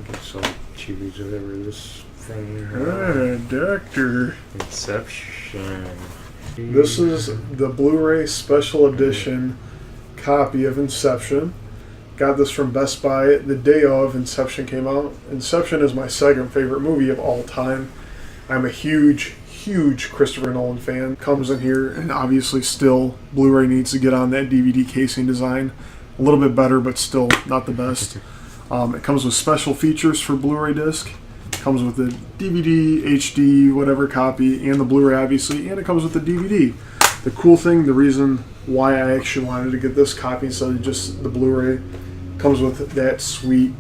Get some chewies, whatever this thing. Doctor. Inception. This is the Blu-ray Special Edition copy of Inception. Got this from Best Buy the day of Inception came out. Inception is my second favorite movie of all time. I'm a huge Christopher Nolan fan. Comes in here, and obviously still Blu-ray needs to get on that DVD casing design. A little bit better, but still not the best. It comes with special features for Blu-ray disc. It comes with the DVD, HD, whatever copy, and the Blu-ray obviously, and it comes with the DVD. The cool thing, the reason why I actually wanted to get this copy instead of just the Blu-ray, comes with that sweet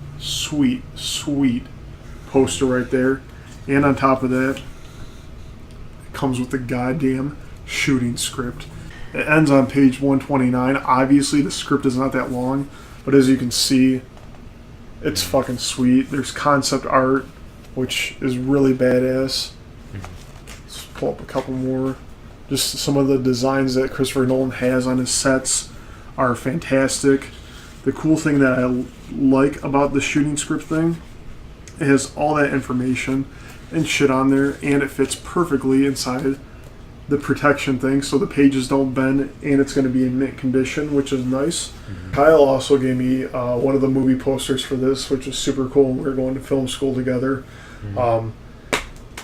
poster right there. And on top of that, it comes with the goddamn shooting script. It ends on page 129. Obviously, the script is not that long, but as you can see, it's fucking sweet. There's concept art, which is really badass. Let's pull up a couple more. Just some of the designs that Christopher Nolan has on his sets are fantastic. The cool thing that I like about the shooting script thing, it has all that information and shit on there, and it fits perfectly inside the protection thing, so the pages don't bend, and it's going to be in mint condition, which is nice. Mm-hmm. Kyle also gave me one of the movie posters for this, which was super cool. We were going to film school together. Mm-hmm.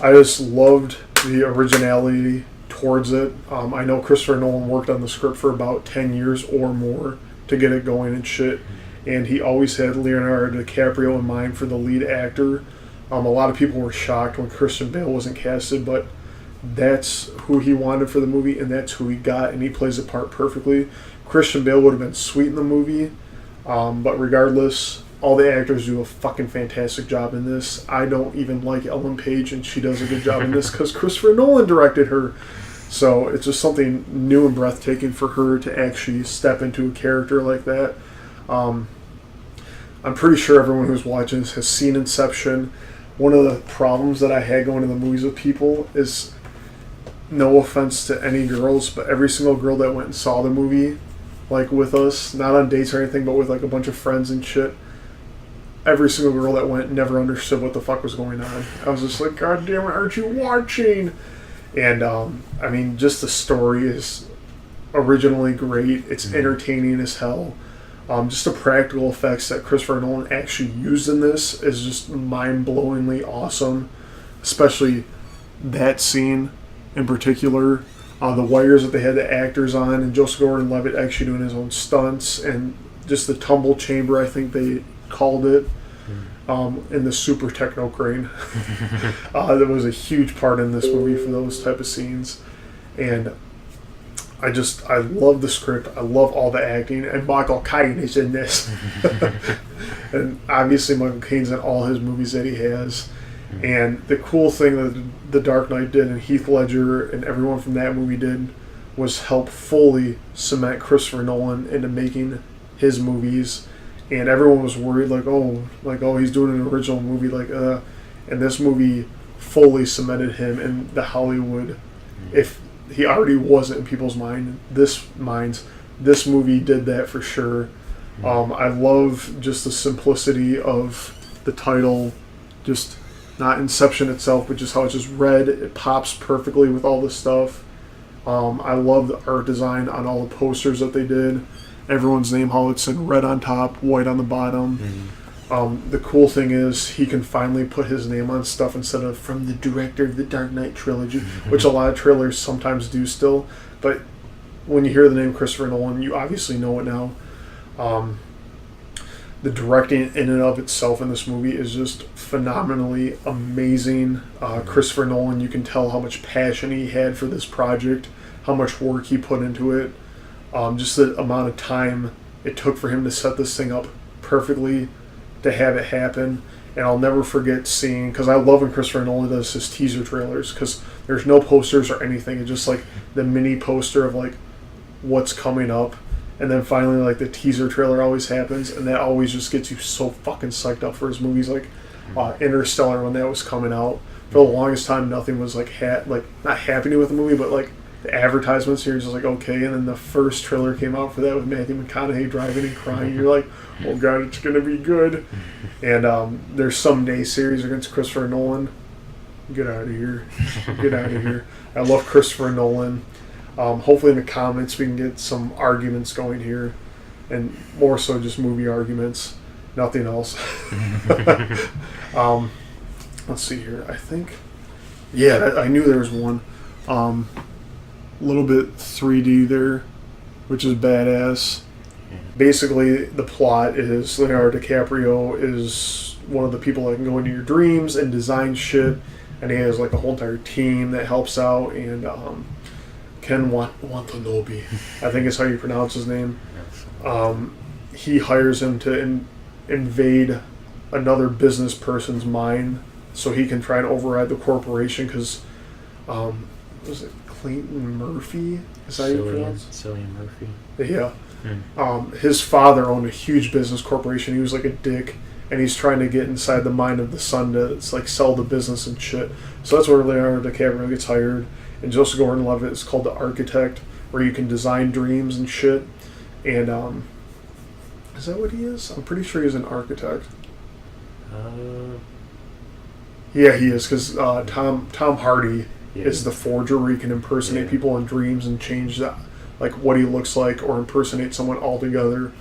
I just loved the originality towards it. I know Christopher Nolan worked on the script for about 10 years or more to get it going and shit, and he always had Leonardo DiCaprio in mind for the lead actor. A lot of people were shocked when Christian Bale wasn't casted, but that's who he wanted for the movie, and that's who he got, and he plays the part perfectly. Christian Bale would have been sweet in the movie, but regardless, all the actors do a fucking fantastic job in this. I don't even like Ellen Page, and she does a good job in this because Christopher Nolan directed her. So it's just something new and breathtaking for her to actually step into a character like that. I'm pretty sure everyone who's watching this has seen Inception. One of the problems that I had going to the movies with people is, no offense to any girls, but every single girl that went and saw the movie, like with us, not on dates or anything, but with like a bunch of friends and shit, every single girl that went never understood what the fuck was going on. I was just like, God damn it, aren't you watching? And I mean, just the story is originally great. It's entertaining as hell. Just the practical effects that Christopher Nolan actually used in this is just mind-blowingly awesome. Especially that scene in particular. The wires that they had the actors on, and Joseph Gordon-Levitt actually doing his own stunts, and just the tumble chamber, I think they called it, in the super techno crane. That was a huge part in this movie for those type of scenes. And I love the script. I love all the acting. And Michael Caine is in this. And obviously Michael Caine's in all his movies that he has. And the cool thing that The Dark Knight did, and Heath Ledger and everyone from that movie did, was help fully cement Christopher Nolan into making his movies. And everyone was worried, oh, he's doing an original movie, and this movie fully cemented him in the Hollywood. If he already wasn't in people's this movie did that for sure. I love just the simplicity of the title, just not Inception itself, but just how it's just read. It pops perfectly with all the stuff. I love the art design on all the posters that they did. Everyone's name, how it's in red on top, white on the bottom. The cool thing is he can finally put his name on stuff instead of from the director of the Dark Knight trilogy, which a lot of trailers sometimes do still. But when you hear the name Christopher Nolan, you obviously know it now. The directing in and of itself in this movie is just phenomenally amazing. Christopher Nolan, you can tell how much passion he had for this project, how much work he put into it. Just the amount of time it took for him to set this thing up perfectly, to have it happen. And I'll never forget seeing, because I love when Christopher Nolan does his teaser trailers, because there's no posters or anything. It's just like the mini poster of like what's coming up, and then finally like the teaser trailer always happens, and that always just gets you so fucking psyched up for his movies. Like Interstellar, when that was coming out, for the longest time nothing was like not happening with the movie, but like the advertisements here, just like, okay. And then the first trailer came out for that with Matthew McConaughey driving and crying. You're like, oh god, it's gonna be good. And there's some naysayers against Christopher Nolan. Get out of here. Get out of here. I love Christopher Nolan. Hopefully in the comments we can get some arguments going here. And more so just movie arguments. Nothing else. Let's see here. I think... Yeah, I knew there was one. A little bit 3D there, which is badass. Basically, the plot is Leonardo DiCaprio is one of the people that can go into your dreams and design shit, and he has like a whole entire team that helps out. And Ken Watanabe, I think is how you pronounce his name. He hires him to invade another business person's mind so he can try and override the corporation because, was it Clayton Murphy? Is that how you pronounce it? Cillian Murphy. Yeah. His father owned a huge business corporation. He was like a dick, and he's trying to get inside the mind of the son to like sell the business and shit. So that's where Leonardo DiCaprio gets hired. And Joseph Gordon-Levitt is called the architect, where you can design dreams and shit. And is that what he is? I'm pretty sure he's an architect. Yeah, he is, because Tom Hardy is the forger, where you can impersonate people in dreams and change that, like what he looks like, or impersonate someone altogether,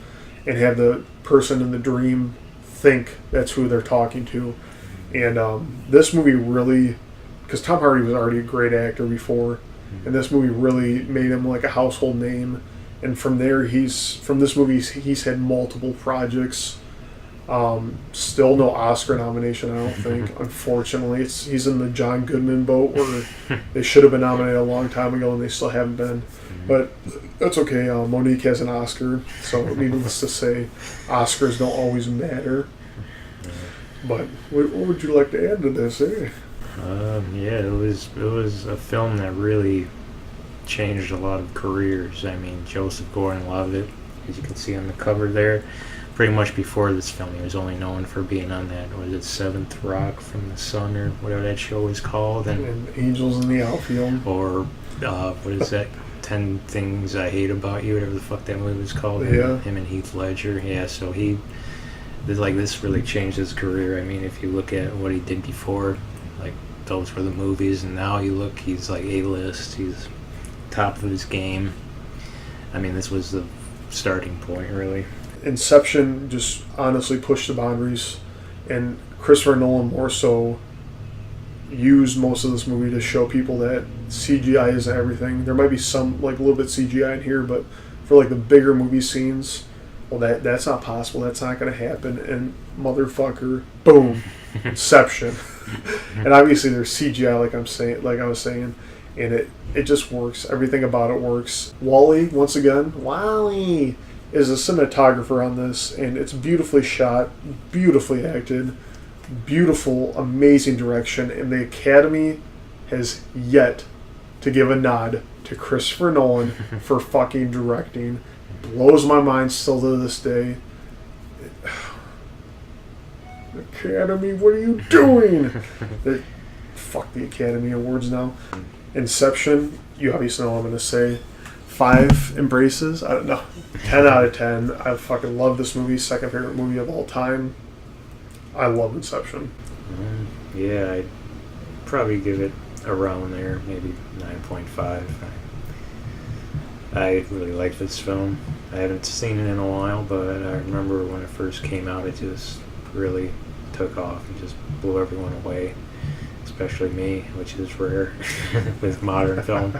and have the person in the dream think that's who they're talking to. And this movie really, because Tom Hardy was already a great actor before, and this movie really made him like a household name. And from there, from this movie he's had multiple projects. Still no Oscar nomination, I don't think. Unfortunately, he's in the John Goodman boat where they should have been nominated a long time ago and they still haven't been. But that's okay. Monique has an Oscar, so needless to say, Oscars don't always matter. But what would you like to add to this? Yeah, it was a film that really changed a lot of careers. I mean, Joseph Gordon-Levitt, as you can see on the cover there, pretty much before this film, he was only known for being on that, what is it, Seventh Rock from the Sun, or whatever that show was called. And Angels in the Outfield. Or, what is that, 10 Things I Hate About You, whatever the fuck that movie was called. Yeah. Him and Heath Ledger. Yeah, so this really changed his career. I mean, if you look at what he did before, like, those were the movies, and now he's like A-list, he's top of his game. I mean, this was the starting point, really. Inception just honestly pushed the boundaries, and Christopher Nolan more so used most of this movie to show people that CGI isn't everything. There might be some like a little bit CGI in here, but for like the bigger movie scenes, well, that's not possible. That's not going to happen. And motherfucker, boom, Inception. And obviously there's CGI, like I was saying, and it just works. Everything about it works. Wally is a cinematographer on this, and it's beautifully shot, beautifully acted, beautiful, amazing direction, and the Academy has yet to give a nod to Christopher Nolan for fucking directing. Blows my mind still to this day. Academy, what are you doing? Fuck the Academy Awards now. Inception, you obviously know what I'm going to say. 5 embraces. I don't know. 10 out of 10. I fucking love this movie. Second favorite movie of all time. I love Inception. Yeah, I'd probably give it around there, maybe 9.5. I really like this film. I haven't seen it in a while, but I remember when it first came out, it just really took off and just blew everyone away, especially me, which is rare with modern film.